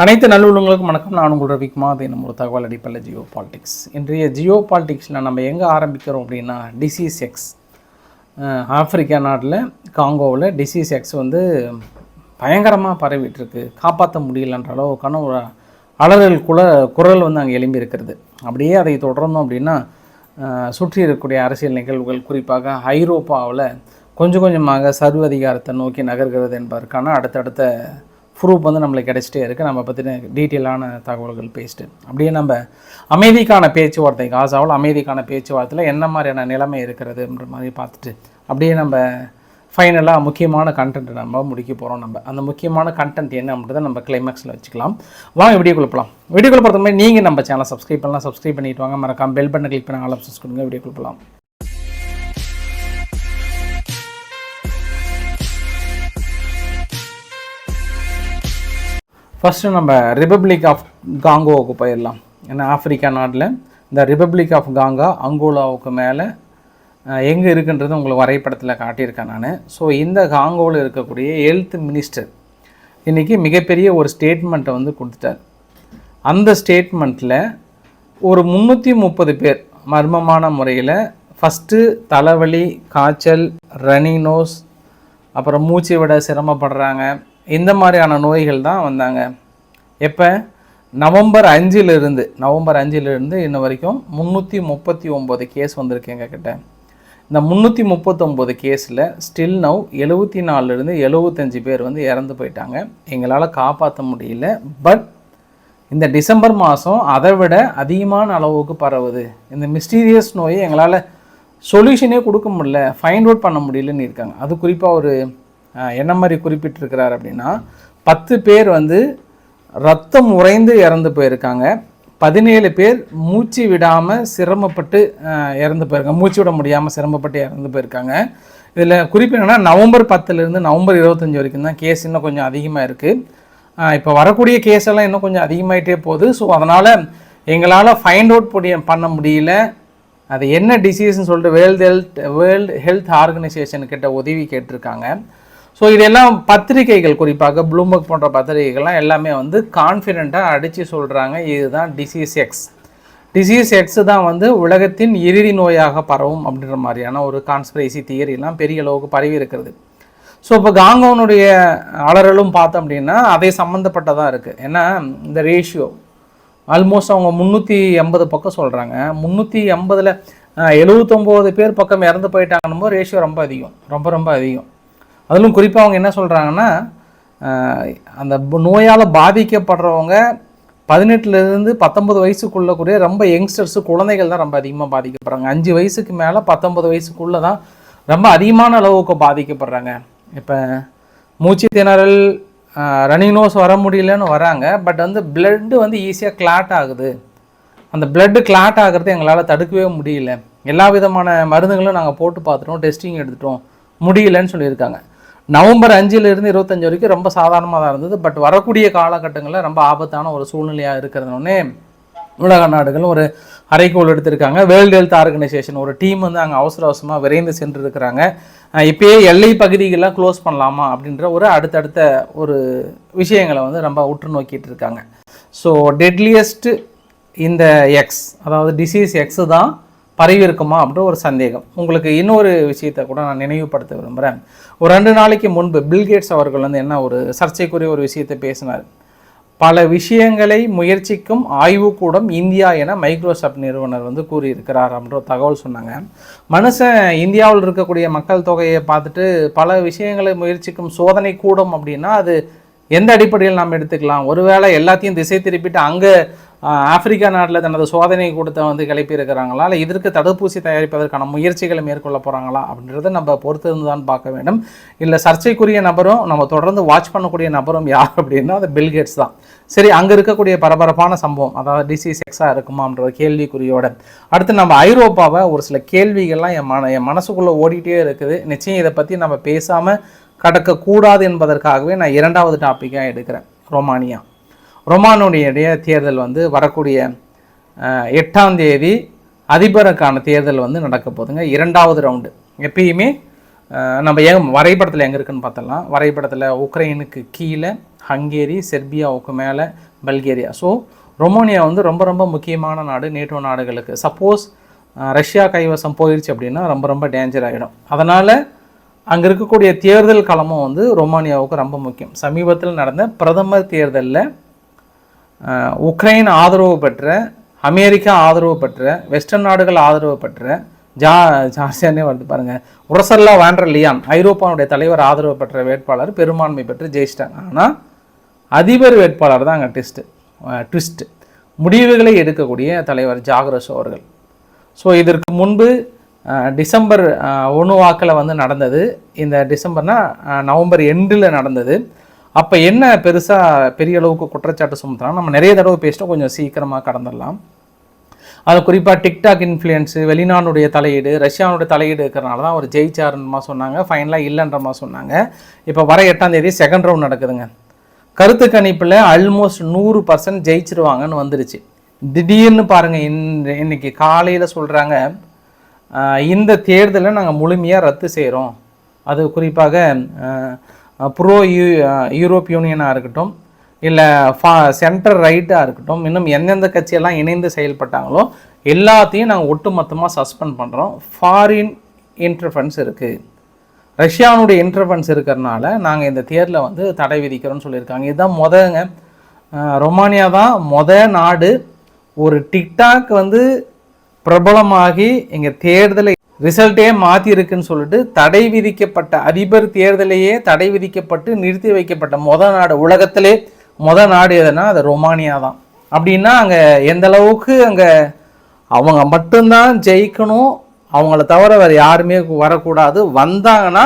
அனைத்து நல்லுள்ளங்களுக்கும் வணக்கம். நான் உங்கள் ரவிக்குமார். தினம் ஒரு தகவல் அடிப்படையில் ஜியோ பாலிடிக்ஸ். இன்றைய ஜியோ பாலிடிக்ஸில் நம்ம எங்கே ஆரம்பிக்கிறோம் அப்படின்னா டிசீஸ் எக்ஸ். ஆப்பிரிக்கா நாட்டில் காங்கோவில் டிசீஸ் எக்ஸ் வந்து பயங்கரமாக பரவிட்டுருக்கு. காப்பாற்ற முடியலன்ற அளவுக்கான ஒரு அலறல் குரல் வந்து அங்கே எழும்பி இருக்கிறது. அப்படியே அதை தொடர்ந்தோம் அப்படின்னா சுற்றி இருக்கக்கூடிய அரசியல் நிகழ்வுகள் குறிப்பாக ஐரோப்பாவில் கொஞ்சம் கொஞ்சமாக சர்வதிகாரத்தை நோக்கி நகர்கிறது என்பதற்கான அடுத்தடுத்த ப்ரூஃப் வந்து நம்மளுக்கு கிடைச்சிட்டே இருக்குது. நம்ம பற்றின டீட்டெயிலான தகவல்கள் பேசிட்டு அப்படியே நம்ம அமைதிக்கான பேச்சுவார்த்தை, காசாவில் அமைதிக்கான பேச்சுவார்த்தையில் என்ன மாதிரியான நிலைமை இருக்கிறதுன்ற மாதிரி பார்த்துட்டு அப்படியே நம்ம ஃபைனலாக முக்கியமான கண்டென்ட் நம்ம முடிக்க போகிறோம். நம்ம அந்த முக்கியமான கண்டென்ட் என்ன அப்படின்றத நம்ம கிளைமேக்ஸில் வச்சுக்கலாம். வாங்க வீடியோக்குள்ள போகலாம். வீடியோக்குள்ள பொறுத்த மாதிரி நீங்கள் நம்ம சேனலை சப்ஸ்கிரைப் பண்ணலாம், சப்ஸ்கிரைப் பண்ணிட்டு வாங்க. மறக்காம பெல் பட்டனை கிளிக் பண்ணி ஆல் ஆப்ஷன்ஸ் கொடுங்க. வீடியோக்குள்ள போகலாம். ஃபஸ்ட்டு நம்ம ரிப்பப்ளிக் ஆஃப் காங்கோவுக்கு போயிடலாம். ஏன்னா ஆப்பிரிக்கா நாட்டில் இந்த ரிப்பப்ளிக் ஆஃப் காங்கா அங்கோலாவுக்கு மேலே எங்கே இருக்குன்றது உங்களுக்கு வரைபடத்தில் காட்டியிருக்கேன் நான். ஸோ இந்த காங்கோவில் இருக்கக்கூடிய ஹெல்த் மினிஸ்டர் இன்றைக்கி மிகப்பெரிய ஒரு ஸ்டேட்மெண்ட்டை வந்து கொடுத்துட்டார். அந்த ஸ்டேட்மெண்ட்டில் ஒரு 330 பேர் மர்மமான முறையில் ஃபஸ்ட்டு தலைவலி, காய்ச்சல், ரனி நோஸ், அப்புறம் மூச்சு விட சிரமப்படுறாங்க, இந்த மாதிரியான நோய்கள் தான் வந்தாங்க. எப்போ நவம்பர் 5லிருந்து இன்ன வரைக்கும் 339 கேஸ் வந்திருக்கு எங்ககிட்ட. இந்த 339 கேஸில் ஸ்டில் நவ் 74லிருந்து 75 பேர் வந்து இறந்து போயிட்டாங்க. எங்களால் காப்பாற்ற முடியல. பட் இந்த டிசம்பர் மாதம் அதை விட அதிகமான அளவுக்கு பரவுது. இந்த மிஸ்டீரியஸ் நோயை எங்களால் சொல்யூஷனே கொடுக்க முடியல, ஃபைண்ட் அவுட் பண்ண முடியலன்னு இருக்காங்க. அது குறிப்பாக ஒரு என்ன மாதிரி குறிப்பிட்டிருக்கிறார் அப்படின்னா 10 பேர் வந்து ரத்தம் உறைந்து இறந்து போயிருக்காங்க, 17 பேர் மூச்சு விடாமல் சிரமப்பட்டு இறந்து போயிருக்காங்க, மூச்சு விட முடியாமல் சிரமப்பட்டு இறந்து போயிருக்காங்க. இதில் குறிப்பு என்னென்னா நவம்பர் 10லிருந்து நவம்பர் 25 வரைக்கும் தான் கேஸ் இன்னும் கொஞ்சம் அதிகமாக இருக்குது. இப்போ வரக்கூடிய கேஸ் எல்லாம் இன்னும் கொஞ்சம் அதிகமாகிட்டே போகுது. ஸோ அதனால் எங்களால் ஃபைண்ட் அவுட் பண்ண முடியல அது என்ன டிசீஸ்ன்னு சொல்லிட்டு வேர்ல்டு ஹெல்த் ஆர்கனைசேஷன்கிட்ட உதவி கேட்டிருக்காங்க. ஸோ இதெல்லாம் பத்திரிகைகள், குறிப்பாக ப்ளூம்பர்க் போன்ற பத்திரிகைகள்லாம் எல்லாமே வந்து கான்ஃபிடெண்ட்டாக அடித்து சொல்கிறாங்க இதுதான் டிசீஸ் எக்ஸ் தான் வந்து உலகத்தின் இறுதி நோயாக பரவும் அப்படின்ற மாதிரியான ஒரு கான்ஸ்பிரசி தியரிலாம் பெரிய அளவுக்கு பரவி இருக்கிறது. ஸோ இப்போ காங்கோனுடைய அலறலும் பார்த்தோம் அப்படின்னா அதே சம்மந்தப்பட்டதாக இருக்குது. ஏன்னா இந்த ரேஷியோ ஆல்மோஸ்ட் அவங்க 380 பக்கம் சொல்கிறாங்க. 380ல் 79 பேர் பக்கம் இறந்து போயிட்டாங்கன்னு ரேஷியோ ரொம்ப அதிகம், ரொம்ப அதிகம். அதிலும் குறிப்பாக அவங்க என்ன சொல்கிறாங்கன்னா அந்த நோயால் பாதிக்கப்படுறவங்க 18லிருந்து 19 வயசுக்குள்ளே கூடிய ரொம்ப யங்ஸ்டர்ஸு, குழந்தைகள் தான் ரொம்ப அதிகமாக பாதிக்கப்படுறாங்க. 5 வயசுக்கு மேலே 19 வயசுக்குள்ளே தான் ரொம்ப அதிகமான அளவுக்கு பாதிக்கப்படுறாங்க. இப்போ மூச்சு திணறல், ரனி நோஸ் வர முடியலன்னு வராங்க. பட் வந்து பிளட்டு வந்து ஈஸியாக கிளாட் ஆகுது. அந்த பிளட்டு கிளாட் ஆகிறது எங்களால் தடுக்கவே முடியல. எல்லா விதமான மருந்துகளும் நாங்கள் போட்டு பார்த்துட்டோம், டெஸ்டிங் எடுத்துட்டோம், முடியலன்னு சொல்லியிருக்காங்க. நவம்பர் 5லிருந்து 25 வரைக்கும் ரொம்ப சாதாரணமாக தான் இருந்தது. பட் வரக்கூடிய காலகட்டங்களில் ரொம்ப ஆபத்தான ஒரு சூழ்நிலையாக இருக்கிறதுனே உலக நாடுகள் ஒரு அறைகோள் எடுத்திருக்காங்க. வேர்ல்டு ஹெல்த் ஆர்கனைசேஷன் ஒரு டீம் வந்து அங்கே அவசரமாக விரைந்து சென்று இருக்கிறாங்க. இப்போயே எல்லை பகுதிகளெலாம் க்ளோஸ் பண்ணலாமா அப்படின்ற ஒரு அடுத்தடுத்த ஒரு விஷயங்களை வந்து ரொம்ப உற்று நோக்கிட்டு இருக்காங்க. ஸோ டெட்லியஸ்ட் இந்த எக்ஸ், அதாவது டிசீஸ் எக்ஸு தான் பரவி இருக்குமா அப்படின்ற ஒரு சந்தேகம். உங்களுக்கு இன்னொரு விஷயத்தை கூட நான் நினைவுபடுத்த விரும்புகிறேன். ஒரு 2 நாளைக்கு முன்பு பில்கேட்ஸ் அவர்கள் வந்து என்ன ஒரு சர்ச்சைக்குரிய ஒரு விஷயத்தை பேசினார். பல விஷயங்களை முயற்சிக்கும் ஆய்வுக்கூடம் இந்தியா என மைக்ரோசாஃப்ட் நிறுவனர் வந்து கூறியிருக்கிறார் அப்படின்ற ஒரு தகவல் சொன்னாங்க. மனுஷன் இந்தியாவில் இருக்கக்கூடிய மக்கள் தொகையை பார்த்துட்டு பல விஷயங்களை முயற்சிக்கும் சோதனை கூடம் அப்படின்னா அது எந்த அடிப்படையில் நாம் எடுத்துக்கலாம்? ஒருவேளை எல்லாத்தையும் திசை திருப்பிட்டு அங்கே ஆப்பிரிக்கா நாட்டில் தனது சோதனை கூடத்தை வந்து கிளப்பி இருக்கிறாங்களா, இல்லை இதற்கு தடுப்பூசி தயாரிப்பதற்கான முயற்சிகளை மேற்கொள்ள போகிறாங்களா அப்படின்றத நம்ம பொறுத்து இருந்து தான் பார்க்க வேண்டும். இல்லை சர்ச்சைக்குரிய நபரும் நம்ம தொடர்ந்து வாட்ச் பண்ணக்கூடிய நபரும் யார் அப்படின்னா அது பில்கேட்ஸ் தான். சரி, அங்கே இருக்கக்கூடிய பரபரப்பான சம்பவம், அதாவது டிசீஸ் எக்ஸாக இருக்குமான்ற கேள்விக்குறியோட அடுத்து நம்ம ஐரோப்பாவை ஒரு சில கேள்விகள்லாம் என் மனசுக்குள்ளே ஓடிட்டே இருக்குது. நிச்சயம் இதை பற்றி நம்ம பேசாமல் கடக்கக்கூடாது என்பதற்காகவே நான் 2வது டாப்பிக்காக எடுக்கிறேன். ரொமானுடைய தேர்தல் வந்து வரக்கூடிய 8ஆம் தேதி அதிபருக்கான தேர்தல் வந்து நடக்க போதுங்க. 2வது ரவுண்டு. எப்பயுமே நம்ம வரைபடத்தில் எங்கே இருக்குன்னு பார்த்தலாம். வரைபடத்தில் உக்ரைனுக்கு கீழே ஹங்கேரி, செர்பியாவுக்கு மேலே பல்கேரியா. ஸோ ரொமானியா வந்து ரொம்ப ரொம்ப முக்கியமான நாடு நேட்டோ நாடுகளுக்கு. சப்போஸ் ரஷ்யா கைவசம் போயிடுச்சு அப்படின்னா ரொம்ப ரொம்ப டேஞ்சர் ஆகிடும். அதனால் அங்கே இருக்கக்கூடிய தேர்தல் களமும் வந்து ரொமானியாவுக்கு ரொம்ப முக்கியம். சமீபத்தில் நடந்த பிரதமர் தேர்தலில் உக்ரைன் ஆதரவு பெற்ற, அமெரிக்கா ஆதரவு பெற்ற, வெஸ்டர்ன் நாடுகள் ஆதரவு பெற்ற ஜார்ஜியானே வருது பாருங்கள், உர்சுலா வான் டெர் லியான் ஐரோப்பாவுடைய தலைவர் ஆதரவு பெற்ற வேட்பாளர் பெரும்பான்மை பெற்று ஜெயிச்சிட்டாங்க. ஆனால் அதிபர் வேட்பாளர் தான் அங்கே ட்விஸ்ட் முடிவுகளை எடுக்கக்கூடிய தலைவர் ஜாக்ரோஸ் அவர்கள். ஸோ இதற்கு முன்பு டிசம்பர் 1 வாக்கில் வந்து நடந்தது. இந்த நவம்பர் எண்டில் நடந்தது. அப்போ என்ன பெரிய அளவுக்கு குற்றச்சாட்டு சுமத்துறாங்க, நம்ம நிறைய தடவை பேசிட்டோம், கொஞ்சம் சீக்கிரமாக கடந்துடலாம். அது குறிப்பாக டிக்டாக் இன்ஃப்ளூயன்ஸு, வெளிநாடுடைய தலையீடு, ரஷ்யாவுடைய தலையீடு இருக்கிறனால தான் அவர் ஜெயிச்சாருன்றமா சொன்னாங்க. ஃபைனலாக இல்லைன்றமா சொன்னாங்க. இப்போ வர 8ஆம் தேதி செகண்ட் ரவுண்ட் நடக்குதுங்க. கருத்து கணிப்பில் ஆல்மோஸ்ட் 100% ஜெயிச்சிருவாங்கன்னு வந்துருச்சு. திடீர்னு பாருங்கள், இன்னைக்கு காலையில் சொல்கிறாங்க, இந்த தேர்தலை நாங்கள் முழுமையாக ரத்து செய்கிறோம். அது குறிப்பாக யூரோப் யூனியனாக இருக்கட்டும், இல்லை சென்டர் ரைட்டாக இருக்கட்டும், இன்னும் எந்தெந்த கட்சியெல்லாம் இணைந்து செயல்பட்டாங்களோ எல்லாத்தையும் நாங்கள் ஒட்டுமொத்தமாக சஸ்பெண்ட் பண்ணுறோம். ஃபாரின் இன்டர்ஃபரன்ஸ் இருக்குது, ரஷ்யாவுடைய இன்டர்ஃபரன்ஸ் இருக்கிறதுனால நாங்கள் இந்த தேர்தலில் வந்து தடை விதிக்கிறோன்னு சொல்லியிருக்காங்க. இதுதான் ரொமானியா தான் நாடு ஒரு டிக்டாக் வந்து பிரபலமாகி இங்கே தேர்தலை ரிசல்ட்டே மாற்றிருக்குன்னு சொல்லிட்டு தடை விதிக்கப்பட்ட, அதிபர் தேர்தலையே தடை விதிக்கப்பட்டு நிறுத்தி வைக்கப்பட்ட நாடு, உலகத்திலே நாடு எதுனா அது ரொமானியா தான். அப்படின்னா அங்கே எந்த அளவுக்கு அங்கே அவங்க மட்டும்தான் ஜெயிக்கணும், அவங்கள தவிர வேறு யாருமே வரக்கூடாது, வந்தாங்கன்னா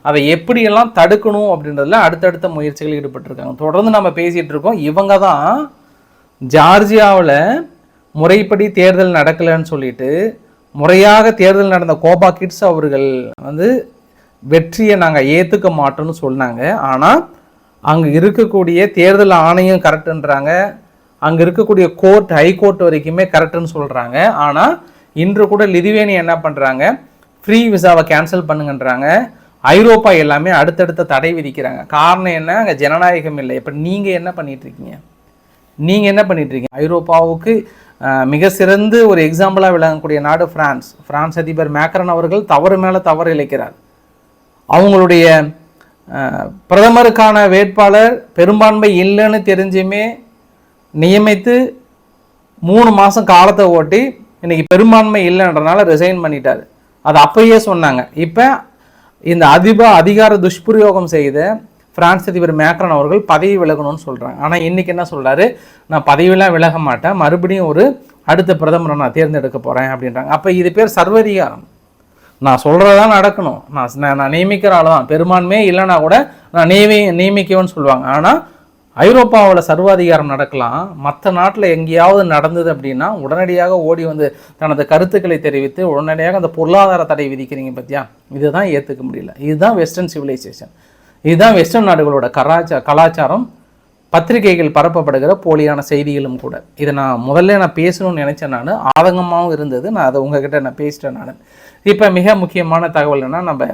அதை எப்படியெல்லாம் தடுக்கணும் அப்படின்றதுல அடுத்தடுத்த முயற்சிகள் ஈடுபட்டிருக்காங்க. தொடர்ந்து நம்ம பேசிகிட்டு இருக்கோம். இவங்க தான் ஜார்ஜியாவில் முறைப்படி தேர்தல் நடக்கலைன்னு சொல்லிட்டு முறையாக தேர்தல் நடந்த கோபா கிட்ஸ் அவர்கள் வந்து வெற்றியை நாங்கள் ஏற்றுக்க மாட்டோம்னு சொன்னாங்க. ஆனால் அங்கே இருக்கக்கூடிய தேர்தல் ஆணையம் கரெக்டுன்றாங்க, அங்கே இருக்கக்கூடிய ஹைகோர்ட் வரைக்குமே கரெக்டுன்னு சொல்கிறாங்க. ஆனால் இன்று கூட லிதுவேனியா என்ன பண்ணுறாங்க, ஃப்ரீ விசாவை கேன்சல் பண்ணுங்கன்றாங்க. ஐரோப்பா எல்லாமே அடுத்தடுத்த தடை விதிக்கிறாங்க. காரணம் என்ன, அங்கே ஜனநாயகம் இல்லை. இப்போ நீங்கள் என்ன பண்ணிகிட்ருக்கீங்க? ஐரோப்பாவுக்கு மிக சிறந்து ஒரு எக்ஸாம்பிளாக விளங்கக்கூடிய நாடு பிரான்ஸ் அதிபர் மேக்ரன் அவர்கள் தவறு மேலே தவறு இழைக்கிறார். அவங்களுடைய பிரதமருக்கான வேட்பாளர் பெரும்பான்மை இல்லைன்னு தெரிஞ்சுமே நியமித்து 3 மாதம் காலத்தை ஓட்டி இன்னைக்கு பெரும்பான்மை இல்லைன்றனால ரிசைன் பண்ணிட்டார். அது அப்பயே சொன்னாங்க. இப்போ இந்த அதிகார துஷ்பிரயோகம் செய்த பிரான்ஸ் அதிபர் மேக்ரன் அவர்கள் பதவி விலகணும்னு சொல்கிறாங்க. ஆனால் இன்றைக்கி என்ன சொல்கிறாரு, நான் பதவியெல்லாம் விலக மாட்டேன், மறுபடியும் ஒரு அடுத்த பிரதமரை நான் தேர்ந்தெடுக்க போகிறேன் அப்படின்றாங்க. அப்போ இது பேர் சர்வதிகாரம். நான் சொல்கிறதான் நடக்கணும், நான் நியமிக்கிற ஆள் தான், பெரும்பான்மையே இல்லைனா கூட நான் நியமிக்கவேன்னு சொல்லுவாங்க. ஆனால் ஐரோப்பாவில் சர்வாதிகாரம் நடக்கலாம், மற்ற நாட்டில் எங்கேயாவது நடந்தது அப்படின்னா உடனடியாக ஓடி வந்து தனது கருத்துக்களை தெரிவித்து உடனடியாக அந்த பொருளாதார தடை விதிக்கிறீங்க பற்றியா, இதுதான் ஏற்றுக்க முடியல. இதுதான் வெஸ்டர்ன் சிவிலைசேஷன், இதுதான் வெஸ்டர்ன் நாடுகளோட கலாச்சாரம். பத்திரிகைகள் பரப்பப்படுகிற போலியான செய்திகளும் கூட. இதை நான் பேசணும்னு நினச்சேன், நான் ஆதங்கமாகவும் இருந்தது, நான் அதை உங்ககிட்ட பேசிட்டேன் நான். இப்போ மிக முக்கியமான தகவல் என்ன, நம்ம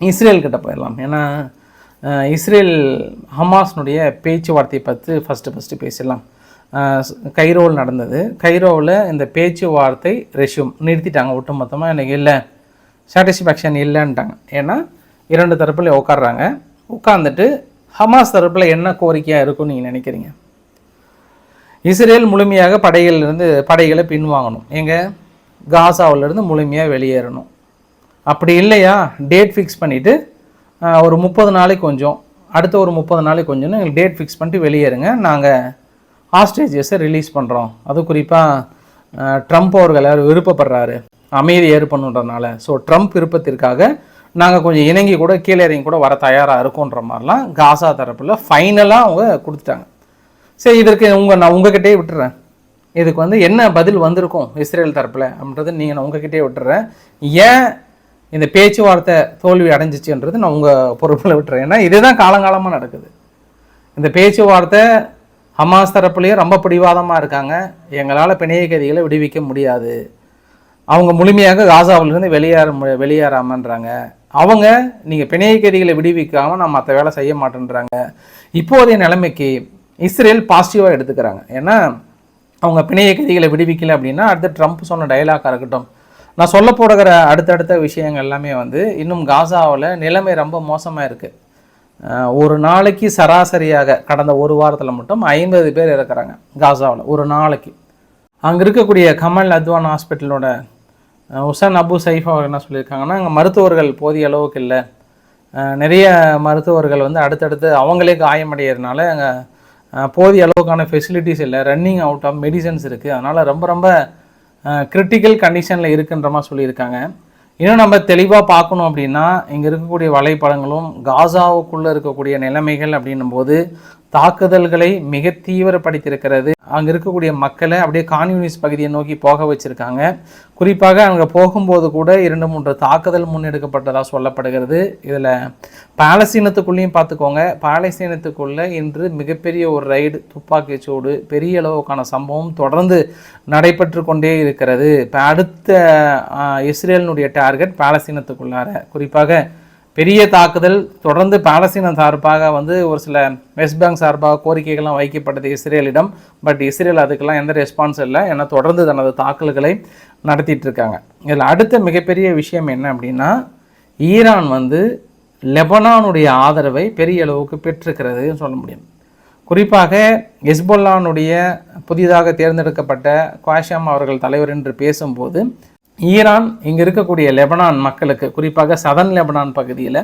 இஸ்ரேல்கிட்ட போயிடலாம். ஏன்னா இஸ்ரேல் ஹமாஸ்னுடைய பேச்சுவார்த்தையை பற்றி ஃபஸ்ட்டு பேசிடலாம். கைரோவில் நடந்தது. கைரோவில் இந்த பேச்சுவார்த்தை ரெஷ்யூம் நிறுத்திட்டாங்க ஒட்டுமொத்தமாக. எனக்கு இல்லை, சாட்டிஸ்ஃபேக்ஷன் இல்லைன்ட்டாங்க. ஏன்னா 2 தரப்புலையும் உட்காந்துட்டு ஹமாஸ் தரப்பில் என்ன கோரிக்கையாக இருக்கும்னு நீங்கள் நினைக்கிறீங்க? இஸ்ரேல் முழுமையாக படைகளை பின்வாங்கணும், காசாவிலிருந்து முழுமையாக வெளியேறணும். அப்படி இல்லையா, டேட் ஃபிக்ஸ் பண்ணிவிட்டு ஒரு 30 நாளைக்கு கொஞ்சம், அடுத்த ஒரு 30 நாளைக்கு கொஞ்சம்னு எங்களுக்கு டேட் ஃபிக்ஸ் பண்ணிட்டு வெளியேறுங்க, நாங்கள் ஹாஸ்டேஜஸை ரிலீஸ் பண்ணுறோம். அது குறிப்பாக ட்ரம்ப் அவர்கள் விருப்பப்படுறாரு அமைதி ஏற்படணுன்றதுனால. ஸோ ட்ரம்ப் விருப்பத்திற்காக நாங்கள் கொஞ்சம் இணங்கி கூட கீழே இறங்கி கூட வர தயாராக இருக்கோன்ற மாதிரிலாம் காசா தரப்பில் ஃபைனலாக அவங்க கொடுத்துட்டாங்க. சரி, இதற்கு நான் உங்ககிட்டே விட்டுறேன். இதுக்கு என்ன பதில் வந்திருக்கும் இஸ்ரேல் தரப்பில் அப்படின்றது நான் உங்ககிட்டே விட்டுறேன். ஏன் இந்த பேச்சுவார்த்தை தோல்வி அடைஞ்சிச்சுன்றது நான் உங்கள் பொறுப்பில் விட்டுறேன். ஏன்னா இதுதான் காலங்காலமாக நடக்குது. இந்த பேச்சுவார்த்தை ஹமாஸ் தரப்புலேயும் ரொம்ப பிடிவாதமாக இருக்காங்க. எங்களால் பிணைய கைதிகளை விடுவிக்க முடியாது, அவங்க முழுமையாக காசாவிலிருந்து வெளியேறாமன்றாங்க. அவங்க நீங்கள் பிணைய கைதிகளை விடுவிக்காமல் நான் மற்ற வேலை செய்ய மாட்டேன்றாங்க. இப்போதைய நிலைமைக்கு இஸ்ரேல் பாசிட்டிவாக எடுத்துக்கிறாங்க. ஏன்னா அவங்க பிணைய கைதிகளை விடுவிக்கலை அப்படின்னா அடுத்து ட்ரம்ப் சொன்ன டயலாக்காக இருக்கட்டும், நான் சொல்ல போடுகிற அடுத்தடுத்த விஷயங்கள் எல்லாமே வந்து இன்னும் காசாவில் நிலைமை ரொம்ப மோசமாக இருக்குது. ஒரு நாளைக்கு சராசரியாக கடந்த ஒரு வாரத்தில் மட்டும் 50 பேர் இறக்குறாங்க காசாவில் ஒரு நாளைக்கு. அங்கே இருக்கக்கூடிய கமல் அத்வான் ஹாஸ்பிட்டலோட உசன் அபு சைஃப் அவர் என்ன சொல்லியிருக்காங்கன்னா, அங்கே மருத்துவர்கள் போதிய அளவுக்கு இல்லை, நிறைய மருத்துவர்கள் வந்து அடுத்தடுத்து அவங்களே காயமடைகிறதுனால அங்கே போதிய அளவுக்கான ஃபெசிலிட்டிஸ் இல்லை, ரன்னிங் அவுட் ஆஃப் மெடிசன்ஸ் இருக்குது, அதனால் ரொம்ப ரொம்ப கிரிட்டிக்கல் கண்டிஷனில் இருக்குன்ற மாதிரி சொல்லியிருக்காங்க. இன்னும் நம்ம தெளிவாக பார்க்கணும் அப்படின்னா இங்கே இருக்கக்கூடிய வலைப்படங்களும் காசாவுக்குள்ளே இருக்கக்கூடிய நிலைமைகள் அப்படின்னும் போது தாக்குதல்களை மிக தீவிரப்படுத்தியிருக்கிறது. அங்கே இருக்கக்கூடிய மக்களை அப்படியே கான்யூனிஸ்ட் பகுதியை நோக்கி போக வச்சுருக்காங்க. குறிப்பாக அங்கே போகும்போது கூட 2-3 தாக்குதல் முன்னெடுக்கப்பட்டதாக சொல்லப்படுகிறது. இதில் பாலஸ்தீனத்துக்குள்ளேயும் பார்த்துக்கோங்க, பாலஸ்தீனத்துக்குள்ளே இன்று மிகப்பெரிய ஒரு ரைடு, துப்பாக்கிச்சூடு, பெரிய அளவுக்கான சம்பவம் தொடர்ந்து நடைபெற்று கொண்டே இருக்கிறது. இப்போ அடுத்த இஸ்ரேலினுடைய டார்கெட் பாலஸ்தீனத்துக்குள்ளார குறிப்பாக பெரிய தாக்குதல் தொடர்ந்து பாலஸ்தீனம் சார்பாக வந்து ஒரு சில வெஸ்ட் பேங்க் சார்பாக கோரிக்கைகள்லாம் வைக்கப்பட்டது இஸ்ரேலிடம். பட் இஸ்ரேல் அதுக்கெல்லாம் எந்த ரெஸ்பான்ஸ் இல்லை, ஏன்னா தொடர்ந்து தனது தாக்குதல்களை நடத்திட்டு இருக்காங்க. இதில் அடுத்த மிகப்பெரிய விஷயம் என்ன அப்படின்னா, ஈரான் வந்து லெபனானுடைய ஆதரவை பெரிய அளவுக்கு பெற்றிருக்கிறதுன்னு சொல்ல முடியும். குறிப்பாக ஹெஸ்பொல்லானுடைய புதிதாக தேர்ந்தெடுக்கப்பட்ட குவாஷாம் அவர்கள் தலைவர் என்று பேசும்போது ஈரான் இங்கே இருக்கக்கூடிய லெபனான் மக்களுக்கு குறிப்பாக சதன் லெபனான் பகுதியில்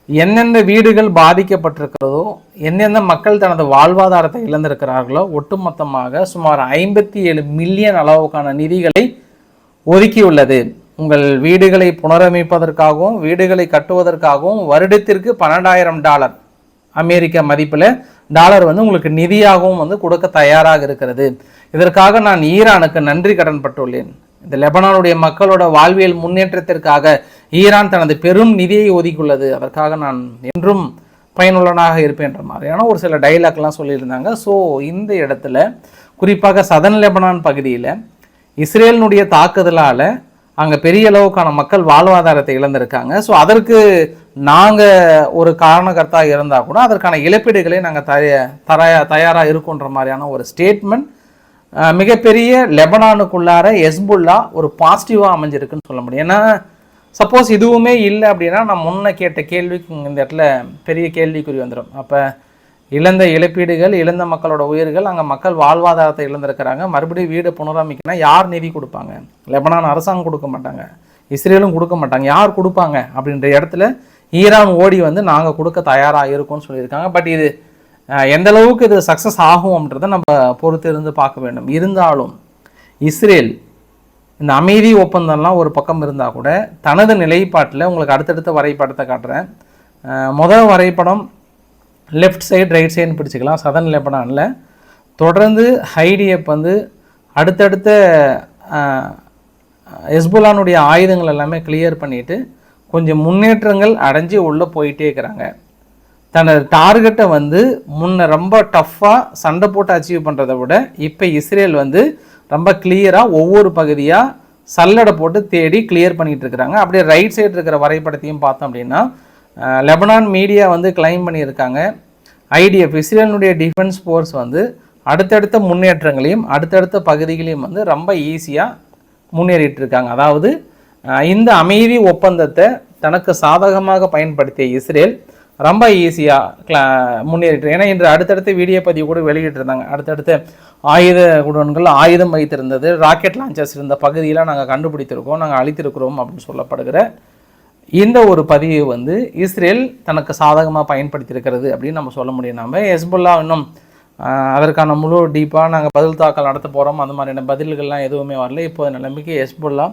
எந்தெந்த வீடுகள் பாதிக்கப்பட்டிருக்கிறதோ, எந்தெந்த மக்கள் தனது வாழ்வாதாரத்தை இழந்திருக்கிறார்களோ ஒட்டுமொத்தமாக சுமார் 57 மில்லியன் அளவுக்கான நிதிகளை ஒதுக்கியுள்ளது. உங்கள் வீடுகளை புனரமைப்பதற்காகவும் வீடுகளை கட்டுவதற்காகவும் வருடத்திற்கு $12,000 அமெரிக்க மதிப்பில் டாலர் வந்து உங்களுக்கு நிதியாகவும் வந்து கொடுக்க தயாராக இருக்கிறது. இதற்காக நான் ஈரானுக்கு நன்றி கடன் பட்டுள்ளேன். இந்த லெபனானுடைய மக்களோட வாழ்வியல் முன்னேற்றத்திற்காக ஈரான் தனது பெரும் நிதியை ஒதுக்கியுள்ளது, அதற்காக நான் என்றும் பயனுள்ளனாக இருப்பேன்ற மாதிரியான ஒரு சில டைலாக்லாம் சொல்லியிருந்தாங்க. ஸோ இந்த இடத்துல குறிப்பாக சதன் லெபனான் பகுதியில் இஸ்ரேலினுடைய தாக்குதலால் அங்கே பெரிய அளவுக்கான மக்கள் வாழ்வாதாரத்தை இழந்திருக்காங்க. ஸோ அதற்கு நாங்கள் ஒரு காரணகர்த்தாக இருந்தால் கூட அதற்கான இழப்பீடுகளை நாங்கள் தயாராக இருக்குன்ற மாதிரியான ஒரு ஸ்டேட்மெண்ட் மிகப்பெரிய லெபனானுக்குள்ளார ஹெஸ்புல்லா ஒரு பாசிட்டிவாக அமைஞ்சிருக்குன்னு சொல்ல முடியும். ஏன்னா சப்போஸ் இதுவுமே இல்லை அப்படின்னா நான் முன்ன கேட்ட கேள்விக்கு இந்த இடத்துல பெரிய கேள்விக்குறி வந்துடும். அப்போ இழந்த இழப்பீடுகள், இழந்த மக்களோட உயிர்கள், அங்கே மக்கள் வாழ்வாதாரத்தை இழந்திருக்கிறாங்க, மறுபடியும் வீடு புனரமைக்கணும், யார் நிதி கொடுப்பாங்க? லெபனான் அரசாங்கம் கொடுக்க மாட்டாங்க, இஸ்ரேலும் கொடுக்க மாட்டாங்க, யார் கொடுப்பாங்க அப்படின்ற இடத்துல ஈரான் ஓடி வந்து நாங்கள் கொடுக்க தயாராக இருக்கோம்னு சொல்லியிருக்காங்க. பட் இது எந்த அளவுக்கு இது சக்ஸஸ் ஆகும்ன்றதை நம்ம பொறுத்து இருந்து பார்க்க வேண்டும். இருந்தாலும் இஸ்ரேல் இந்த அமைதி ஒப்பந்தம்லாம் ஒரு பக்கம் இருந்தால் கூட தனது நிலைப்பாட்டில் உங்களுக்கு அடுத்தடுத்த வரைபடத்தை காட்டுறேன். முதல் வரைபடம் லெஃப்ட் சைடு ரைட் சைடுன்னு பிடிச்சிக்கலாம். சதன் லெபனானில் தொடர்ந்து ஹைடிஎப் வந்து அடுத்தடுத்த ஹெஸ்புல்லானுடைய ஆயுதங்கள் எல்லாமே கிளியர் பண்ணிவிட்டு கொஞ்சம் முன்னேற்றங்கள் அடைஞ்சு உள்ளே போயிட்டே இருக்கிறாங்க. தனது டார்கெட்டை வந்து முன்ன ரொம்ப டஃப்பாக சண்டை போட்டு அச்சீவ் பண்ணுறதை விட இப்போ இஸ்ரேல் வந்து ரொம்ப கிளியராக ஒவ்வொரு பகுதியாக சல்லடை போட்டு தேடி கிளியர் பண்ணிகிட்டு இருக்கிறாங்க. அப்படியே ரைட் சைடு இருக்கிற வரைபடத்தையும் பார்த்தோம் அப்படின்னா லெபனான் மீடியா வந்து கிளைம் பண்ணியிருக்காங்க, ஐடிஎஃப் இஸ்ரேலினுடைய டிஃபென்ஸ் ஃபோர்ஸ் வந்து அடுத்தடுத்த முன்னேற்றங்களையும் அடுத்தடுத்த பகுதிகளையும் வந்து ரொம்ப ஈஸியாக முன்னேறிட்டு இருக்காங்க. அதாவது இந்த அமைதி ஒப்பந்தத்தை தனக்கு சாதகமாக பயன்படுத்திய இஸ்ரேல் ரொம்ப ஈஸியாக முன்னேறிட்டு. ஏன்னா இன்று அடுத்தடுத்த வீடியோ பதிவு கூட வெளியிட்டு இருந்தாங்க. அடுத்தடுத்த ஆயுத குடோன்கள் ஆயுதம் வைத்திருந்தது, ராக்கெட் லான்ச்சர்ஸ் இருந்த பகுதியில் நாங்கள் கண்டுபிடித்திருக்கோம், நாங்கள் அழித்திருக்கிறோம் அப்படின்னு சொல்லப்படுகிற இந்த ஒரு பதிவு வந்து இஸ்ரேல் தனக்கு சாதகமாக பயன்படுத்தியிருக்கிறது அப்படின்னு நம்ம சொல்ல முடியும். நம்ம ஹெஸ்புல்லா இன்னும் அதற்கான முழு டீப்பாக நாங்கள் பதில் தாக்கல் நடத்த போகிறோம், அந்த மாதிரியான பதில்கள்லாம் எதுவுமே வரல. இப்போது நிலைமைக்கு ஹெஸ்புல்லா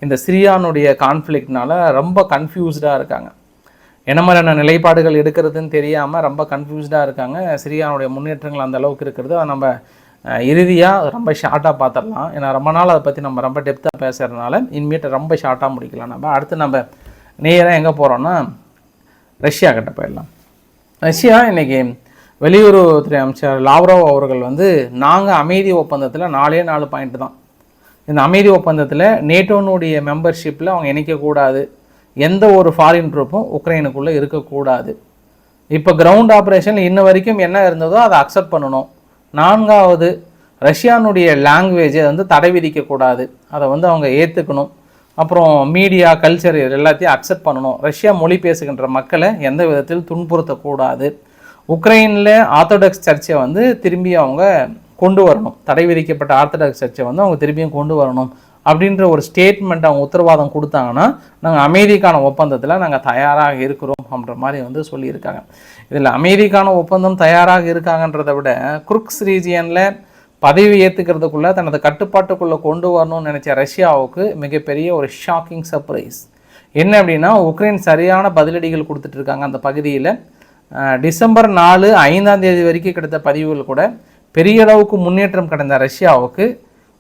இந்த சிரியானுடைய கான்ஃப்ளிக்ட்னால ரொம்ப கன்ஃபியூஸ்டாக இருக்காங்க. என்ன மாதிரியான நிலைப்பாடுகள் எடுக்கிறதுன்னு தெரியாமல் ரொம்ப கன்ஃபியூஸ்டாக இருக்காங்க. சிரியானுடைய முன்னேற்றங்கள் அந்த அளவுக்கு இருக்கிறது. அதை நம்ம இறுதியாக ரொம்ப ஷார்ட்டாக பார்த்துடலாம். ஏன்னா ரொம்ப நாள் அதை பற்றி நம்ம ரொம்ப டெப்த்தாக பேசுகிறதுனால இனிமேட்டு ரொம்ப ஷார்ட்டாக முடிக்கலாம். நம்ம அடுத்து நம்ம நேராக எங்கே போகிறோன்னா ரஷ்யா கிட்ட போயிடலாம். ரஷ்யா இன்றைக்கி வெளியுறவுத்துறை அமைச்சர் லாவ்ரோவ் அவர்கள் வந்து நாங்கள் அமைதி ஒப்பந்தத்தில் 4 பாயிண்ட் தான், இந்த அமைதி ஒப்பந்தத்தில் நேட்டோனுடைய மெம்பர்ஷிப்பில் அவங்க இணைக்கக்கூடாது, எந்த ஒரு ஃபாரின் ட்ரூப்பும் உக்ரைனுக்குள்ளே இருக்கக்கூடாது. இப்போ கிரவுண்ட் ஆப்ரேஷன் இன்ன வரைக்கும் என்ன இருந்ததோ அதை அக்செப்ட் பண்ணணும். 4வது, ரஷ்யானுடைய லாங்குவேஜை வந்து தடை விதிக்கக்கூடாது, அதை வந்து அவங்க ஏற்றுக்கணும். அப்புறம் மீடியா கல்ச்சர் எல்லாத்தையும் அக்செப்ட் பண்ணணும். ரஷ்யா மொழி பேசுகின்ற மக்களை எந்த விதத்தில் துன்புறுத்தக்கூடாது. உக்ரைனில் ஆர்த்தடாக்ஸ் சர்ச்சை வந்து திரும்பி அவங்க கொண்டு வரணும், தடை விதிக்கப்பட்ட ஆர்த்தடாக்ஸ் சர்ச்சை வந்து அவங்க திரும்பியும் கொண்டு வரணும் அப்படின்ற ஒரு ஸ்டேட்மெண்ட் அவங்க உத்தரவாதம் கொடுத்தாங்கன்னா நாங்கள் அமைதிக்கான ஒப்பந்தத்தில் நாங்கள் தயாராக இருக்கிறோம் அப்படின்ற மாதிரி வந்து சொல்லியிருக்காங்க. இதில் அமைதிக்கான ஒப்பந்தம் தயாராக இருக்காங்கன்றதை விட குர்க்ஸ் ரீஜியனில் பதவி ஏற்றுக்கிறதுக்குள்ளே தனது கட்டுப்பாட்டுக்குள்ளே கொண்டு வரணும்னு நினச்ச ரஷ்யாவுக்கு மிகப்பெரிய ஒரு ஷாக்கிங் சர்ப்ரைஸ் என்ன அப்படின்னா, உக்ரைன் சரியான பதிலடிகள் கொடுத்துட்டு இருக்காங்க. அந்த பகுதியில் டிசம்பர் 4, 5ஆம் தேதி வரைக்கும் கிடைத்த பதிவுகள் கூட பெரிய அளவுக்கு முன்னேற்றம் கடந்த ரஷ்யாவுக்கு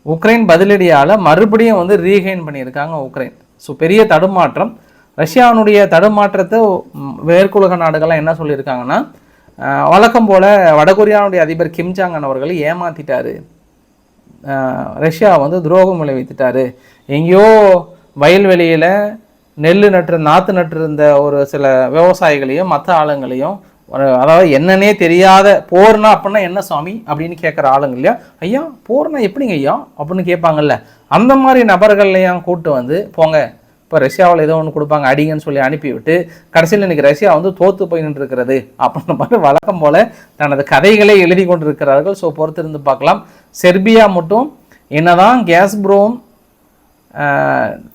உக்ரைன் பதிலடியால் மறுபடியும் வந்து ரீகெயின் பண்ணியிருக்காங்க உக்ரைன். ஸோ பெரிய தடுமாற்றம். ரஷ்யாவுடைய தடுமாற்றத்தை மேற்குலக நாடுகள்லாம் என்ன சொல்லியிருக்காங்கன்னா, வழக்கம் போல் வடகொரியாவுடைய அதிபர் கிம் ஜாங் உன் அவர்களை ஏமாற்றிட்டாரு, ரஷ்யா வந்து துரோகம் விளைவித்துட்டாரு, எங்கேயோ வயல்வெளியில் நெல் நாற்று நட்டிருந்த ஒரு சில விவசாயிகளையும் மற்ற ஆளுங்களையும், அதாவது என்னன்னே தெரியாத போர்னா அப்படின்னா என்ன சுவாமி அப்படின்னு கேட்குற ஆளுங்க இல்லையா, ஐயா போர்னா எப்படிங்க ஐயா அப்படின்னு கேட்பாங்கல்ல, அந்த மாதிரி நபர்கள்லையும் கூட்டு வந்து போங்க இப்போ ரஷ்யாவில் ஏதோ ஒன்று கொடுப்பாங்க அடிங்கன்னு சொல்லி அனுப்பிவிட்டு கடைசியில் இன்றைக்கி ரஷ்யா வந்து தோற்று போய் நின்றுருக்கிறது அப்படின்ற மாதிரி வழக்கம் போல் தனது கதைகளை எழுதி கொண்டிருக்கிறார்கள். ஸோ பொறுத்திருந்து பார்க்கலாம். செர்பியா மட்டும் என்னதான் கேஸ்ப்ரோம்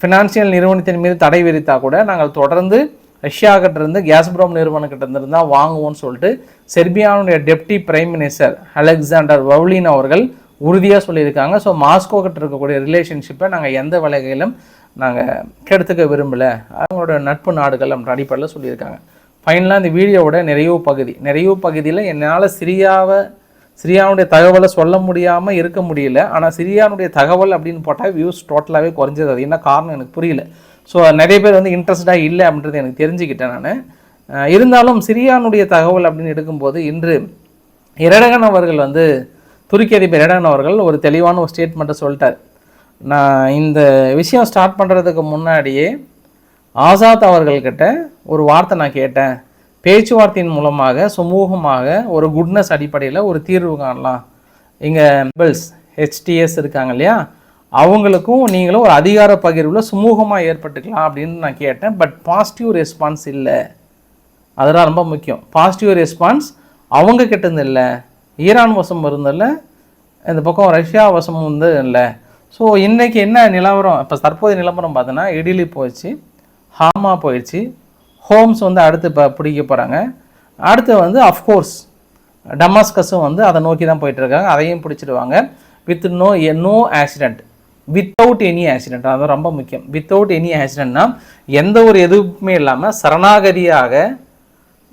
ஃபினான்சியல் நிறுவனத்தின் மீது தடை விதித்தா கூட நாங்கள் தொடர்ந்து ரஷ்யா கிட்டேருந்து கேஸ்ப்ரோம் நிறுவனக்கிட்ட தான் வாங்குவோம்னு சொல்லிட்டு செர்பியாவுடைய டெப்டி பிரைம் மினிஸ்டர் அலெக்சாண்டர் வவ்லின் அவர்கள் உறுதியாக சொல்லியிருக்காங்க. ஸோ மாஸ்கோ கிட்ட இருக்கக்கூடிய ரிலேஷன்ஷிப்பை நாங்கள் எந்த வகையிலும் நாங்கள் கெடுத்துக்க விரும்பலை, அவங்களோட நட்பு நாடுகள் அப்படின்ற அடிப்படையில் சொல்லியிருக்காங்க. ஃபைனலாக இந்த வீடியோவோட நிறைவு பகுதியில் என்னால் சிரியாவுடைய தகவலை சொல்ல முடியாமல் இருக்க முடியல. ஆனால் சிரியானுடைய தகவல் அப்படின்னு போட்டால் வியூஸ் டோட்டலாகவே குறைஞ்சது. அது என்ன காரணம் எனக்கு புரியல. ஸோ நிறைய பேர் வந்து இன்ட்ரெஸ்டாக இல்லை அப்படின்றது எனக்கு தெரிஞ்சுக்கிட்டேன் நான். இருந்தாலும் சிரியானுடைய தகவல் அப்படின்னு எடுக்கும்போது இன்று எரடகன் அவர்கள் வந்து துருக்கி அதிபர் எரடகன் அவர்கள் ஒரு தெளிவான ஒரு ஸ்டேட்மெண்ட்டை சொல்லிட்டார். நான் இந்த விஷயம் ஸ்டார்ட் பண்ணுறதுக்கு முன்னாடியே ஆசாத் அவர்கள்கிட்ட ஒரு வார்த்தை நான் கேட்டேன், பேச்சுவார்த்தையின் மூலமாக சுமூகமாக ஒரு குட்னஸ் அடிப்படையில் ஒரு தீர்வு காணலாம், இங்கே HTS இருக்காங்க இல்லையா, அவங்களுக்கும் நீங்களும் ஒரு அதிகார பகிர்வில் சுமூகமாக ஏற்பட்டுக்கலாம் அப்படின்னு நான் கேட்டேன். பட் பாசிட்டிவ் ரெஸ்பான்ஸ் இல்லை. அதெல்லாம் ரொம்ப முக்கியம். பாசிட்டிவ் ரெஸ்பான்ஸ் அவங்க கிட்டேருந்து இல்லை, ஈரான் வசம் இருந்தில்ல, இந்த பக்கம் ரஷ்யா வசம் வந்து இல்லை. ஸோ இன்றைக்கி என்ன நிலவரம், இப்போ தற்போதைய நிலவரம் பார்த்தோன்னா இடிலி போயிடுச்சு, ஹாமா போயிடுச்சு, ஹோம்ஸ் வந்து அடுத்து இப்போ பிடிக்க போகிறாங்க. அடுத்து வந்து அஃப்கோர்ஸ் டமாஸ்கஸும் வந்து அதை நோக்கி தான் போயிட்டுருக்காங்க, அதையும் பிடிச்சிடுவாங்க. With no accident, without any accident. அது ரொம்ப முக்கியம். வித்தவுட் எனி ஆக்சிடென்ட்னா எந்த ஒரு எதுவுமே இல்லாமல் சரணாகதியாக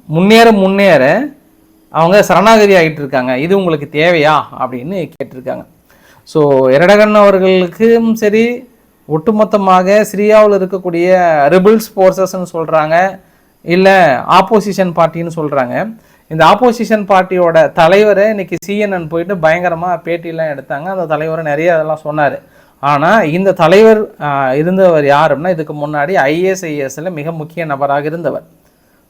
முன்னேற அவங்க சரணாகதி ஆகிட்டு இருக்காங்க. இது உங்களுக்கு தேவையா அப்படின்னு கேட்டிருக்காங்க. ஸோ எரடகன் அவர்களுக்கும் சரி, ஒட்டுமொத்தமாக சிரியாவில் இருக்கக்கூடிய ரிபிள்ஸ் ஃபோர்ஸஸ்ன்னு சொல்கிறாங்க, இல்லை ஆப்போசிஷன் பார்ட்டின்னு சொல்கிறாங்க. இந்த ஆப்போசிஷன் பார்ட்டியோட தலைவரை இன்றைக்கி CNN போயிட்டு பயங்கரமாக பேட்டிலாம் எடுத்தாங்க. அந்த தலைவரை நிறைய அதெல்லாம் சொன்னார். ஆனால் இந்த தலைவர் இருந்தவர் யார் அப்படின்னா, இதுக்கு முன்னாடி ISISல மிக முக்கிய நபராக இருந்தவர்,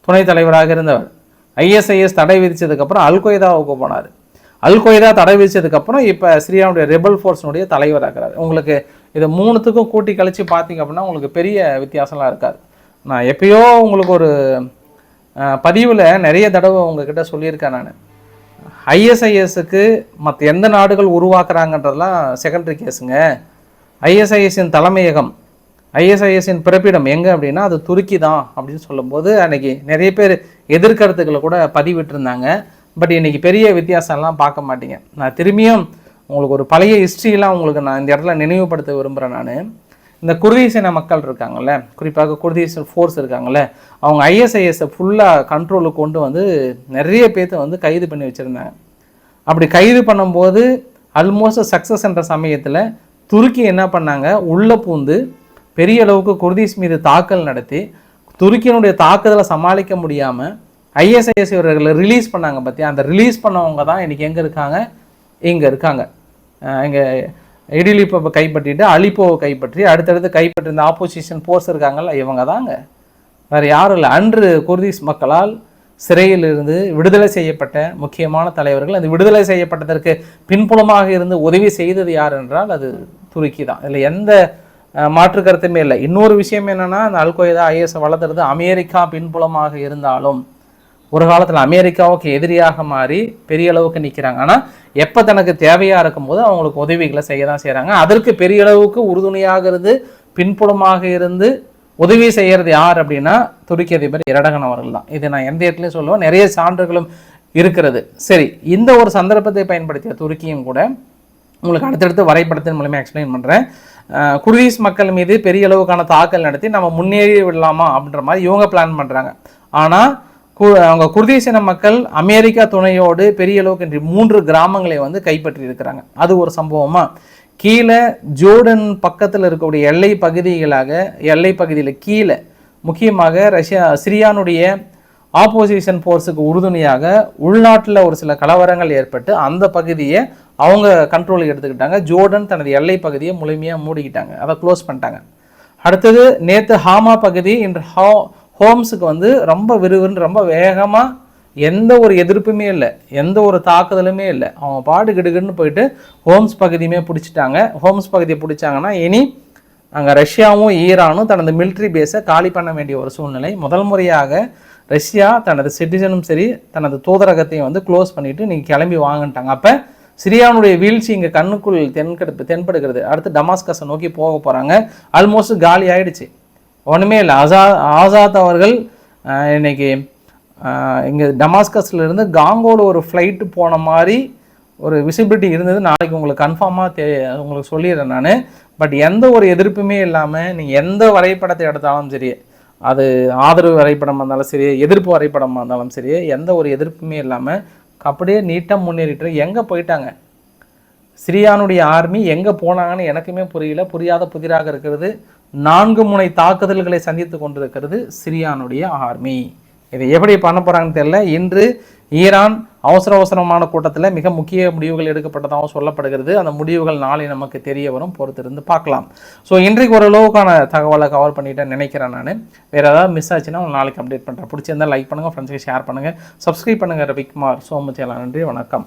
துணைத் தலைவராக இருந்தவர். ISIS தடை விதித்ததுக்கப்புறம் அல்கொய்தாவுக்கு போனார். அல்கொய்தா தடை விதித்ததுக்கப்புறம் இப்போ சிரியாவுடைய ரெபல் ஃபோர்ஸினுடைய தலைவராகிறார். உங்களுக்கு இதை மூணுத்துக்கும் கூட்டி கழித்து பார்த்தீங்க அப்படின்னா உங்களுக்கு பெரிய வித்தியாசம்லாம் இருக்காது. நான் எப்பயோ உங்களுக்கு ஒரு பதிவில் நிறைய தடவை உங்ககிட்ட சொல்லியிருக்கேன். நான் ISISக்கு மற்ற எந்த நாடுகள் உருவாக்குறாங்கன்றதெல்லாம் செகண்டரி கேஸுங்க. ISISின் தலைமையகம், ISISின் பிறப்பிடம் எங்கே அப்படின்னா அது துருக்கி தான் அப்படின்னு சொல்லும்போது அன்றைக்கி நிறைய பேர் எதிர்கருத்துக்களை கூட பதிவிட்டிருந்தாங்க. பட் இன்றைக்கி பெரிய வித்தியாசம்லாம் பார்க்க மாட்டீங்க. நான் திரும்பியும் உங்களுக்கு ஒரு பழைய ஹிஸ்ட்ரியெலாம் உங்களுக்கு நான் இந்த இடத்துல நினைவுபடுத்த விரும்புகிறேன். நான் இந்த குர்தீசின மக்கள் இருக்காங்கள்ல, குறிப்பாக குர்தீஸ் ஃபோர்ஸ் இருக்காங்கள்ல, அவங்க ISISை ஃபுல்லாக கண்ட்ரோலுக்கு கொண்டு வந்து நிறைய பேர்த்த வந்து கைது பண்ணி வச்சுருந்தாங்க. அப்படி கைது பண்ணும்போது ஆல்மோஸ்ட் சக்ஸஸ் என்ற சமயத்தில் துருக்கி என்ன பண்ணாங்க, உள்ளே பூந்து பெரிய அளவுக்கு குர்தீஸ் மீது தாக்கல் நடத்தி துருக்கியினுடைய தாக்குதலை சமாளிக்க முடியாமல் ISIS இவர்களை ரிலீஸ் பண்ணாங்க. பற்றி அந்த ரிலீஸ் பண்ணவங்க தான் இன்றைக்கி எங்கே இருக்காங்க, இங்கே இருக்காங்க. இங்கே இடிலிப்பை கைப்பற்றிட்டு அலிப்போவை கைப்பற்றி அடுத்தடுத்து கைப்பற்றி இந்த ஆப்போசிஷன் ஃபோர்ஸ் இருக்காங்கல்ல, இவங்க தாங்க வேறு யாரும் இல்லை. அன்று குர்திஸ் மக்களால் சிறையிலிருந்து விடுதலை செய்யப்பட்ட முக்கியமான தலைவர்கள். அந்த விடுதலை செய்யப்பட்டதற்கு பின்புலமாக இருந்து உதவி செய்தது யார் என்றால் அது துருக்கி தான். இதில் எந்த மாற்று கருத்துமே இல்லை. இன்னொரு விஷயம் என்னென்னா, அந்த அல்-கொய்தா IS வளர்த்துறது அமெரிக்கா பின்புலமாக இருந்தாலும் ஒரு காலத்தில் அமெரிக்காவுக்கு எதிரியாக மாறி பெரிய அளவுக்கு நிற்கிறாங்க. ஆனால் எப்போ தனக்கு தேவையாக இருக்கும்போது அவங்களுக்கு உதவிகளை செய்ய தான் செய்கிறாங்க. அதற்கு பெரிய அளவுக்கு உறுதுணையாக இருந்து பின்புலமாக இருந்து உதவி செய்கிறது யார் அப்படின்னா துருக்கி அதிபர் எர்டகன் அவர்கள் தான். இது நான் எந்த இடத்துலையும் சொல்லுவேன், நிறைய சான்றுகளும் இருக்கிறது. சரி, இந்த ஒரு சந்தர்ப்பத்தை பயன்படுத்திய துருக்கியும் கூட உங்களுக்கு அடுத்தடுத்து வரைபடத்தின் மூலமாக எக்ஸ்பிளைன் பண்ணுறேன். குர்திஸ் மக்கள் மீது பெரிய அளவுக்கான தாக்கல் நடத்தி நம்ம முன்னேறி விடலாமா அப்படின்ற மாதிரி இவங்க பிளான் பண்ணுறாங்க. ஆனால் அவங்க குர்திஸ் இன மக்கள் அமெரிக்கா துணையோடு பெரிய அளவுக்கு 3 கிராமங்களை வந்து கைப்பற்றி இருக்கிறாங்க. அது ஒரு சம்பவமா. கீழே ஜோர்டன் பக்கத்தில் இருக்கக்கூடிய எல்லை பகுதியில் கீழே முக்கியமாக சிரியானுடைய ஆப்போசிஷன் ஃபோர்ஸுக்கு உறுதுணையாக உள்நாட்டில் ஒரு சில கலவரங்கள் ஏற்பட்டு அந்த பகுதியை அவங்க கண்ட்ரோலுக்கு எடுத்துக்கிட்டாங்க. ஜோர்டன் தனது எல்லை பகுதியை முழுமையாக மூடிக்கிட்டாங்க, அதை க்ளோஸ் பண்ணிட்டாங்க. அடுத்தது நேற்று ஹாமா பகுதி இன்று ஹோம்ஸுக்கு வந்து ரொம்ப விறுவிறுன்னு ரொம்ப வேகமாக எந்த ஒரு எதிர்ப்புமே இல்லை, எந்த ஒரு தாக்குதலுமே இல்லை. அவங்க பாடு கிடுகிடுன்னு போயிட்டு ஹோம்ஸ் பகுதியுமே பிடிச்சிட்டாங்க. ஹோம்ஸ் பகுதியை பிடிச்சாங்கன்னா இனி அங்கே ரஷ்யாவும் ஈரானும் தனது மிலிட்ரி பேஸை காலி பண்ண வேண்டிய ஒரு சூழ்நிலை. முதல் முறையாக ரஷ்யா தனது சிட்டிசனும் சரி தனது தூதரகத்தையும் வந்து க்ளோஸ் பண்ணிவிட்டு நீங்கள் கிளம்பி வாங்கிட்டாங்க. அப்போ சிரியானுடைய வீழ்ச்சி இங்கே கண்ணுக்குள் தென்படுகிறது. அடுத்து டமாஸ்கஸை நோக்கி போக போகிறாங்க. ஆல்மோஸ்ட் காலி ஆகிடுச்சு, ஒன்றுமே இல்லை. ஆசாத் அவர்கள் இன்னைக்கு இங்கே டமாஸ்கஸ்லேருந்து காங்கோட ஒரு ஃப்ளைட்டு போன மாதிரி ஒரு விசிபிலிட்டி இருந்தது. நாளைக்கு உங்களுக்கு கன்ஃபார்மாக உங்களுக்கு சொல்லிடுறேன் நான். பட் எந்த ஒரு எதிர்ப்புமே இல்லாமல் நீங்கள் எந்த வரைபடத்தை எடுத்தாலும் சரி, அது ஆதரவு வரைபடமாக இருந்தாலும் சரி, எதிர்ப்பு வரைபடமாக இருந்தாலும் சரி, எந்த ஒரு எதிர்ப்புமே இல்லாமல் அப்படியே நீட்டாக முன்னேறிட்டு எங்கே போயிட்டாங்க சிரியானுடைய ஆர்மி, எங்கே போனாங்கன்னு எனக்குமே புரியல. புரியாத புதிராக இருக்கிறது. 4 முனை தாக்குதல்களை சந்தித்து கொண்டிருக்கிறது சிரியானுடைய ஆர்மி. இதை எப்படி பண்ண போகிறாங்கன்னு தெரியல. இன்று ஈரான் அவசரமான கூட்டத்தில் மிக முக்கிய முடிவுகள் எடுக்கப்பட்டதாகவும் சொல்லப்படுகிறது. அந்த முடிவுகள் நாளை நமக்கு தெரிய வரும், பொறுத்திருந்து பார்க்கலாம். ஸோ இன்றைக்கு ஓரளவுக்கான தகவலை கவர் பண்ணிட்டேன்னு நினைக்கிறேன் நான். வேறு ஏதாவது மிஸ் ஆச்சுன்னா உங்களுக்கு நாளைக்கு அப்டேட் பண்ணுறேன். பிடிச்சிருந்தால் லைக் பண்ணுங்கள், ஃப்ரெண்ட்ஸுக்கு ஷேர் பண்ணுங்கள், சப்ஸ்கிரைப் பண்ணுங்கள். ரவிக்குமார் சோமச்சேலா. நன்றி, வணக்கம்.